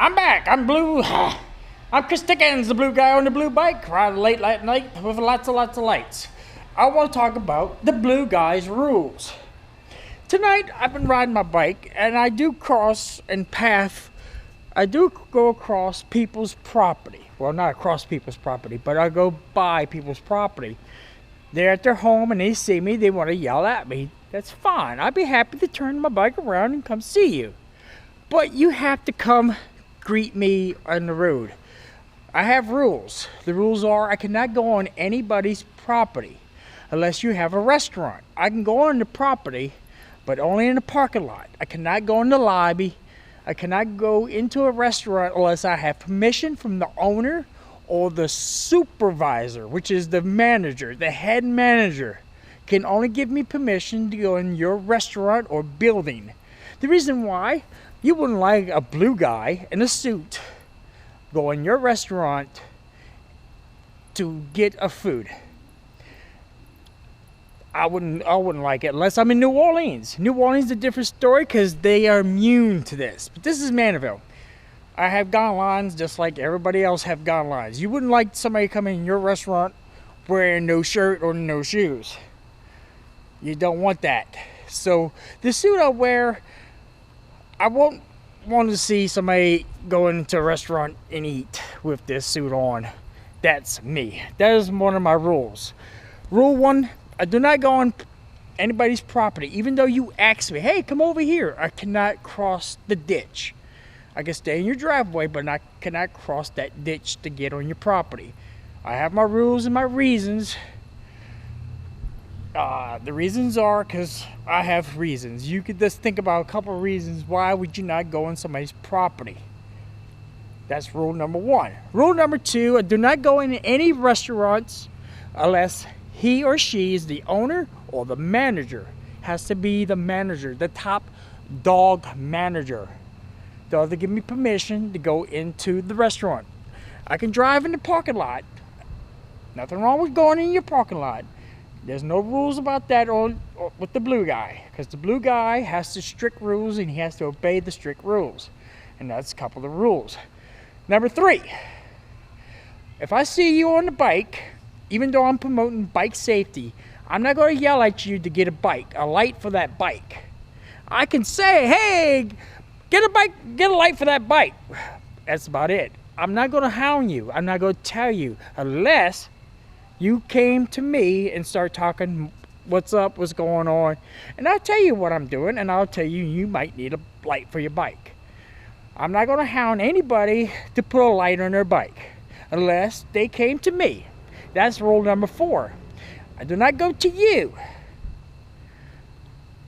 I'm back. I'm Blue. I'm Chris Dickens, the blue guy on the blue bike, riding late at night with lots of lights. I want to talk about the blue guy's rules. Tonight, I've been riding my bike, and I do cross and path. I do go across people's property. Well, not across people's property, but I go by people's property. They're at their home and they see me, they want to yell at me. That's fine. I'd be happy to turn my bike around and come see you. But you have to come greet me on the road. I have rules. The rules are I cannot go on anybody's property unless you have a restaurant. I can go on the property, but only in the parking lot. I cannot go in the lobby. I cannot go into a restaurant unless I have permission from the owner or the supervisor, which is the manager, the head manager, can only give me permission to go in your restaurant or building. The reason why, you wouldn't like a blue guy in a suit go in your restaurant to get a food. I wouldn't like it unless I'm in New Orleans. New Orleans is a different story because they are immune to this. But this is Mandeville. I have guidelines just like everybody else have guidelines. You wouldn't like somebody coming in your restaurant wearing no shirt or no shoes. You don't want that. So the suit I wear, I won't want to see somebody go into a restaurant and eat with this suit on. That's me. That is one of my rules. Rule 1, I do not go on anybody's property. Even though you ask me, hey, come over here, I cannot cross the ditch. I can stay in your driveway, but I cannot cross that ditch to get on your property. I have my rules and my reasons. The reasons are because I have reasons. You could just think about a couple of reasons why would you not go on somebody's property. That's rule number 1. Rule number 2, I do not go in any restaurants unless he or she is the owner or the manager. Has to be the manager, the top dog manager. They'll give me permission to go into the restaurant. I can drive in the parking lot. Nothing wrong with going in your parking lot. There's no rules about that with the blue guy, because the blue guy has the strict rules and he has to obey the strict rules. And that's a couple of rules. Number 3, if I see you on the bike, even though I'm promoting bike safety, I'm not going to yell at you to get a light for that bike. I can say, hey, get a light for that bike. That's about it. I'm not going to hound you. I'm not going to tell you unless you came to me and start talking what's up, what's going on. And I'll tell you what I'm doing, and I'll tell you you might need a light for your bike. I'm not going to hound anybody to put a light on their bike unless they came to me. That's rule number 4. I do not go to you.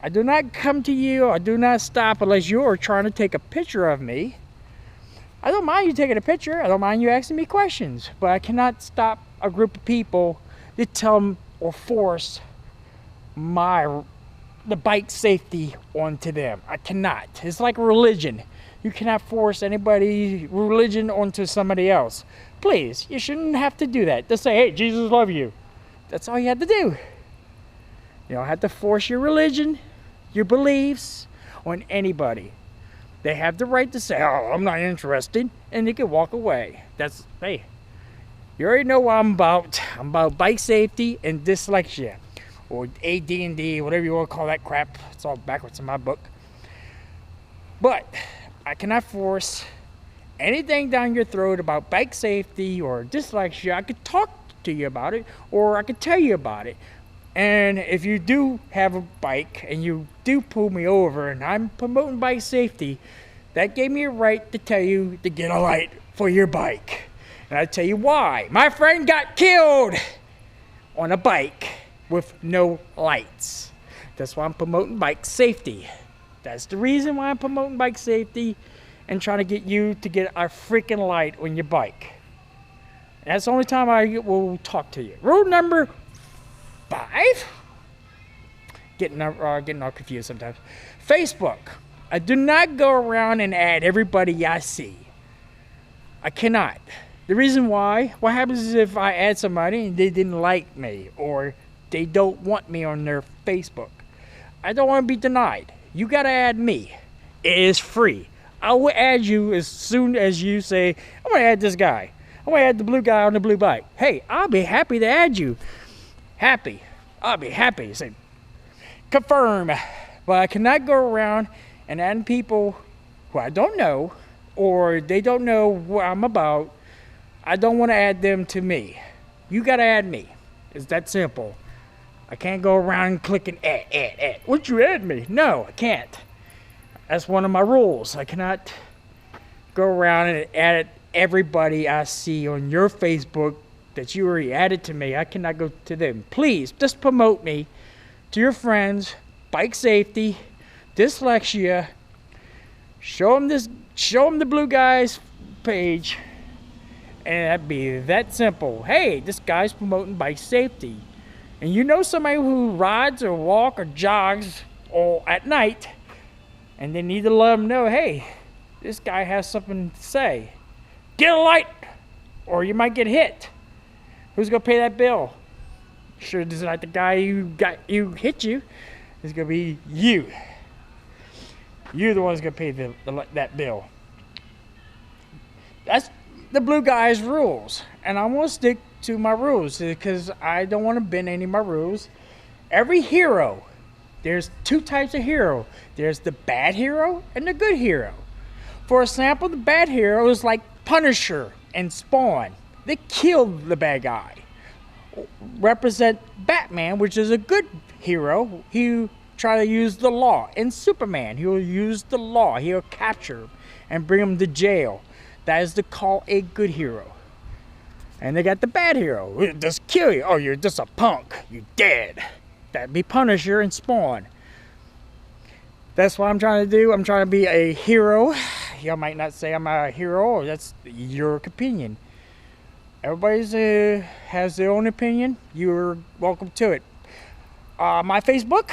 I do not come to you. I do not stop unless you are trying to take a picture of me. I don't mind you taking a picture. I don't mind you asking me questions. But I cannot stop a group of people to tell them or force the bike safety onto them. I cannot. It's like religion. You cannot force anybody's religion onto somebody else. Please, you shouldn't have to do that. Just say, hey, Jesus loves you. That's all you have to do. You don't have to force your religion, your beliefs on anybody. They have the right to say, oh, I'm not interested, and they can walk away. That's, hey, you already know what I'm about. I'm about bike safety and dyslexia, or AD&D, whatever you want to call that crap. It's all backwards in my book. But I cannot force anything down your throat about bike safety or dyslexia. I could talk to you about it, or I could tell you about it. And if you do have a bike and you do pull me over and I'm promoting bike safety, that gave me a right to tell you to get a light for your bike. And I tell you why. My friend got killed on a bike with no lights. That's why I'm promoting bike safety. That's the reason why I'm promoting bike safety and trying to get you to get a freaking light on your bike. And that's the only time I will talk to you. Rule number 5? Getting all confused sometimes. Facebook. I do not go around and add everybody I see. I cannot. The reason why, what happens is if I add somebody and they didn't like me or they don't want me on their Facebook, I don't want to be denied. You got to add me. It is free. I will add you as soon as you say, I'm going to add this guy. I'm going to add the blue guy on the blue bike. Hey, I'll be happy to add you. Happy. I'll be happy. Say, confirm. But I cannot go around and add people who I don't know, or they don't know what I'm about. I don't want to add them to me. You got to add me. It's that simple. I can't go around clicking add. Would you add me? No, I can't. That's one of my rules. I cannot go around and add everybody I see on your Facebook that you already added to me. I cannot go to them. Please, just promote me to your friends. Bike safety, dyslexia. Show them the Blue Guys page, and that'd be that simple. Hey, this guy's promoting bike safety. And you know somebody who rides or walks or jogs or at night, and they need to let them know, hey, this guy has something to say. Get a light, or you might get hit. Who's gonna pay that bill? Sure, it's not the guy who hit you. It's gonna be you. You're the one's gonna pay that bill. That's the Blue Guys rules, and I'm gonna stick to my rules because I don't want to bend any of my rules. Every hero, there's two types of hero. There's the bad hero and the good hero. For example, the bad hero is like Punisher and Spawn. They killed the bad guy. Represent Batman, which is a good hero. He try to use the law. And Superman, he will use the law. He'll capture him and bring him to jail. That is to call a good hero. And they got the bad hero. He'll just kill you. Oh, you're just a punk. You're dead. That'd be Punisher and Spawn. That's what I'm trying to do. I'm trying to be a hero. Y'all might not say I'm a hero. That's your opinion. Everybody's has their own opinion. You're welcome to it. My Facebook,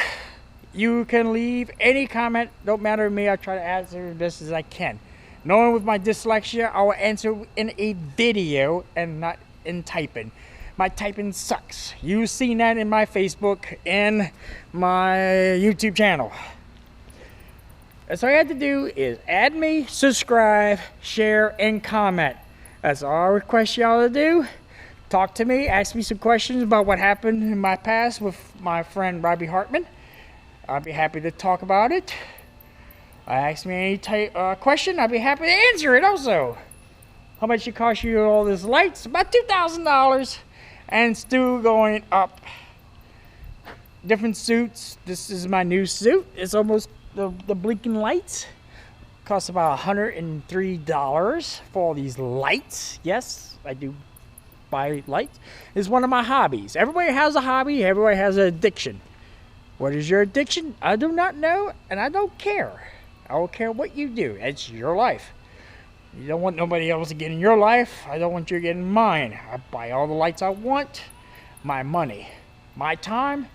you can leave any comment. Don't matter to me. I try to answer as best as I can. Knowing with my dyslexia, I will answer in a video and not in typing. My typing sucks. You've seen that in my Facebook and my YouTube channel. That's all you have to do is add me, subscribe, share, and comment. That's all I request y'all to do. Talk to me, ask me some questions about what happened in my past with my friend Robbie Hartman. I'll be happy to talk about it. Ask me any type question, I'll be happy to answer it also. How much it cost you all these lights? About $2,000, and still going up. Different suits. This is my new suit. It's almost the blinking lights. Costs about $103 for all these lights. Yes, I do buy lights. It's one of my hobbies. Everybody has a hobby. Everybody has an addiction. What is your addiction? I do not know, and I don't care. I don't care what you do. It's your life. You don't want nobody else to get in your life. I don't want you getting mine. I buy all the lights I want. My money, my time,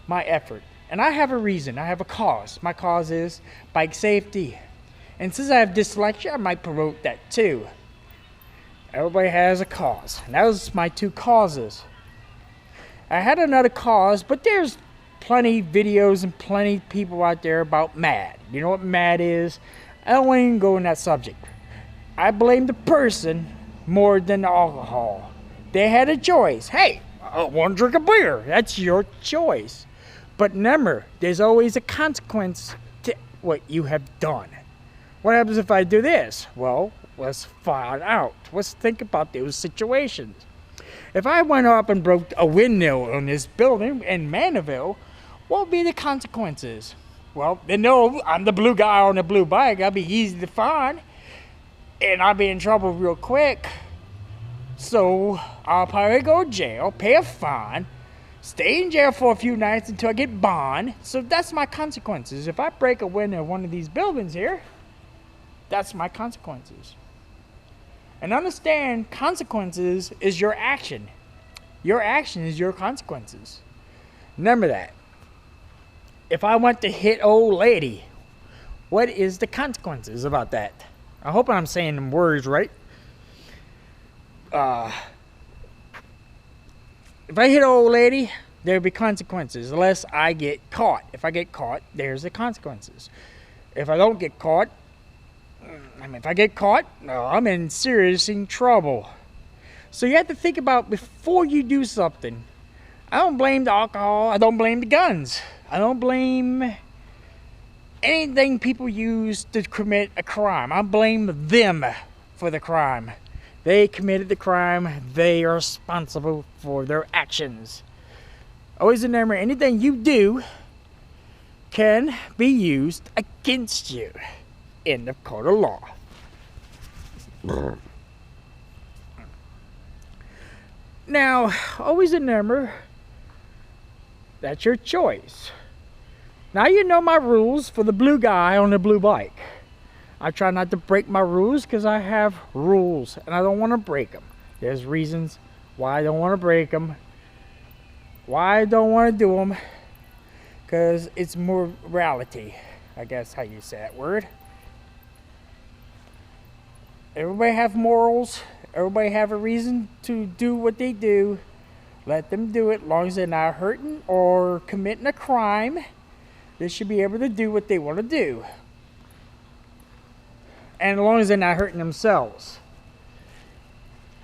my effort. And I have a reason. I have a cause. My cause is bike safety. And since I have dyslexia, I might promote that too. Everybody has a cause. And that was my two causes. I had another cause, but there's plenty videos and plenty people out there about MAD. You know what MAD is? I don't want to even go in that subject. I blame the person more than the alcohol. They had a choice. Hey, I want to drink a beer. That's your choice. But remember, there's always a consequence to what you have done. What happens if I do this? Well, let's find out. Let's think about those situations. If I went up and broke a window on this building in Mandeville, what would be the consequences? Well, they know I'm the blue guy on the blue bike. I'll be easy to find. And I'll be in trouble real quick. So I'll probably go to jail, pay a fine, stay in jail for a few nights until I get bond. So that's my consequences. If I break a window in one of these buildings here, that's my consequences. And understand, consequences is your action. Your action is your consequences. Remember that. If I want to hit old lady, what is the consequences about that? I hope I'm saying them words right. If I hit an old lady, there'll be consequences unless I get caught. If I get caught, there's the consequences. If I don't get caught, I mean, if I get caught, I'm in serious trouble. So you have to think about before you do something. I don't blame the alcohol. I don't blame the guns. I don't blame anything people use to commit a crime. I blame them for the crime. They committed the crime. They are responsible for their actions. Always remember, anything you do can be used against you in the court of law. Now, always remember, that's your choice. Now you know my rules for the blue guy on the blue bike. I try not to break my rules because I have rules and I don't want to break them. There's reasons why I don't want to break them. Why I don't want to do them. Because it's morality. I guess how you say that word. Everybody have morals. Everybody have a reason to do what they do. Let them do it as long as they're not hurting or committing a crime. They should be able to do what they want to do. And as long as they're not hurting themselves.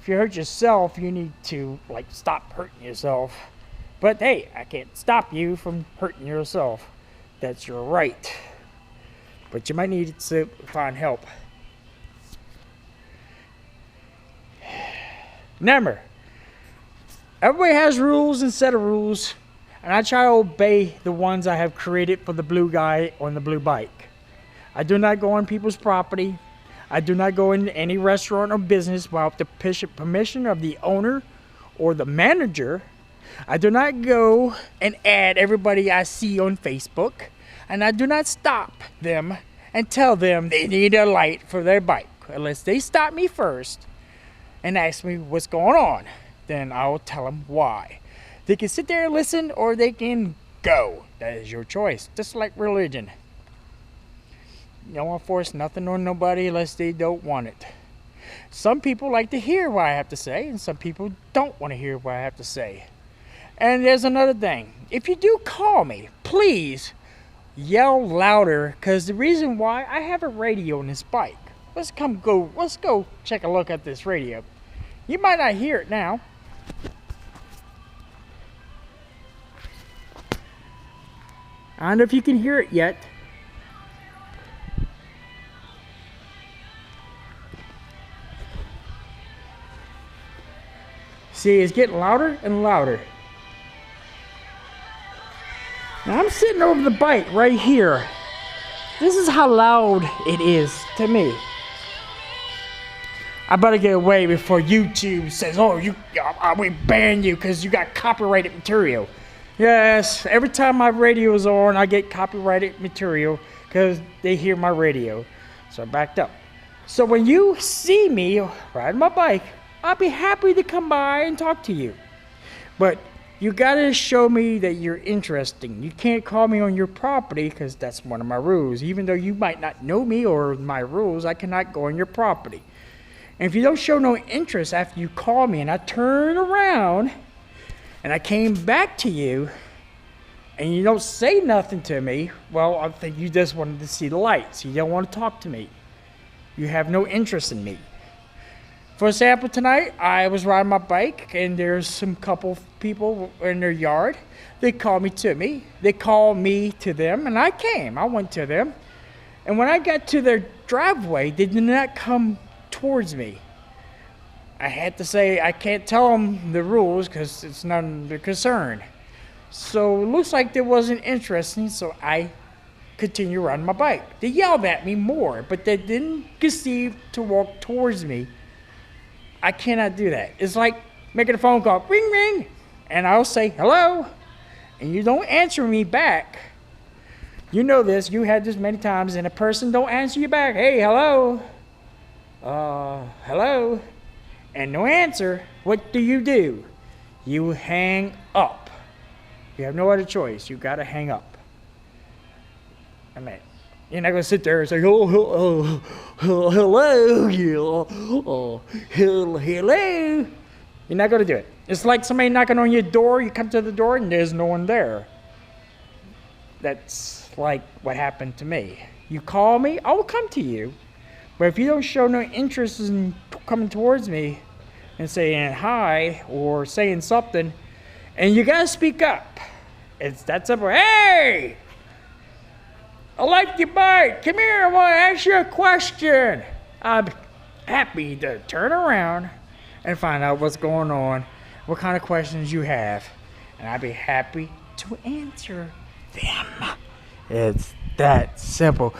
If you hurt yourself, you need to stop hurting yourself. But hey, I can't stop you from hurting yourself. That's your right. But you might need to find help. Remember, everybody has rules and set of rules, and I try to obey the ones I have created for the blue guy on the blue bike. I do not go on people's property. I do not go in any restaurant or business without the permission of the owner or the manager. I do not go and add everybody I see on Facebook, and I do not stop them and tell them they need a light for their bike unless they stop me first and ask me what's going on. Then I will tell them why. They can sit there and listen, or they can go. That is your choice. Just like religion. You don't want to force nothing on nobody unless they don't want it. Some people like to hear what I have to say, and some people don't want to hear what I have to say. And there's another thing. If you do call me, please yell louder, because the reason why, I have a radio on this bike. Let's go check a look at this radio. You might not hear it now. I don't know if you can hear it yet. See, it's getting louder and louder. Now I'm sitting over the bike right here. This is how loud it is to me. I better get away before YouTube says, oh, we ban you because you got copyrighted material. Yes, every time my radio is on, I get copyrighted material because they hear my radio. So I backed up. So when you see me riding my bike, I'll be happy to come by and talk to you. But you gotta show me that you're interesting. You can't call me on your property because that's one of my rules. Even though you might not know me or my rules, I cannot go on your property. And if you don't show no interest after you call me and I turn around and I came back to you and you don't say nothing to me, well, I think you just wanted to see the lights. You don't want to talk to me. You have no interest in me. For example, tonight I was riding my bike and there's some couple people in their yard. They called me to me. They called me to them and I came. I went to them. And when I got to their driveway, they did not come towards me. I had to say I can't tell them the rules because it's none of their concern. So it looks like there wasn't interesting, so I continued riding my bike. They yelled at me more, but they didn't conceive to walk towards me. I cannot do that. It's like making a phone call, ring, ring, and I'll say hello, and you don't answer me back. You know this, you had this many times, and a person don't answer you back. Hey, hello. Hello. And no answer. What do? You hang up. You have no other choice. You gotta hang up. I mean, you're not gonna sit there and say, hello, hello. You're not gonna do it. It's like somebody knocking on your door. You come to the door and there's no one there. That's like what happened to me. You call me, I will come to you. But if you don't show no interest in coming towards me and saying hi or saying something, and you gotta speak up. It's that simple. Hey! I like your bike. Come here, I want to ask you a question. I'm happy to turn around and find out what's going on, what kind of questions you have, and I'd be happy to answer them. It's that simple.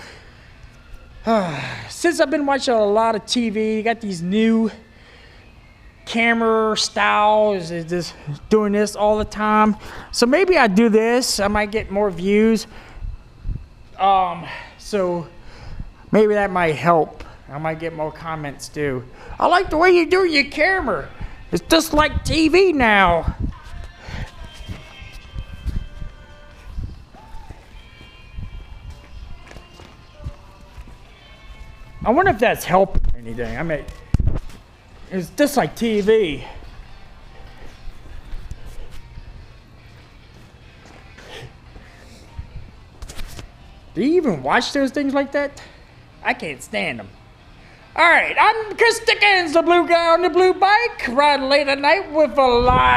Since I've been watching a lot of TV, you got these new camera styles, just doing this all the time. So maybe I do this, I might get more views. So maybe that might help. I might get more comments too. I like the way you do your camera. It's just like TV now. I wonder if that's helping anything. I mean, it's just like TV. Do you even watch those things like that? I can't stand them. Alright, I'm Chris Dickens, the blue guy on the blue bike, riding late at night with a live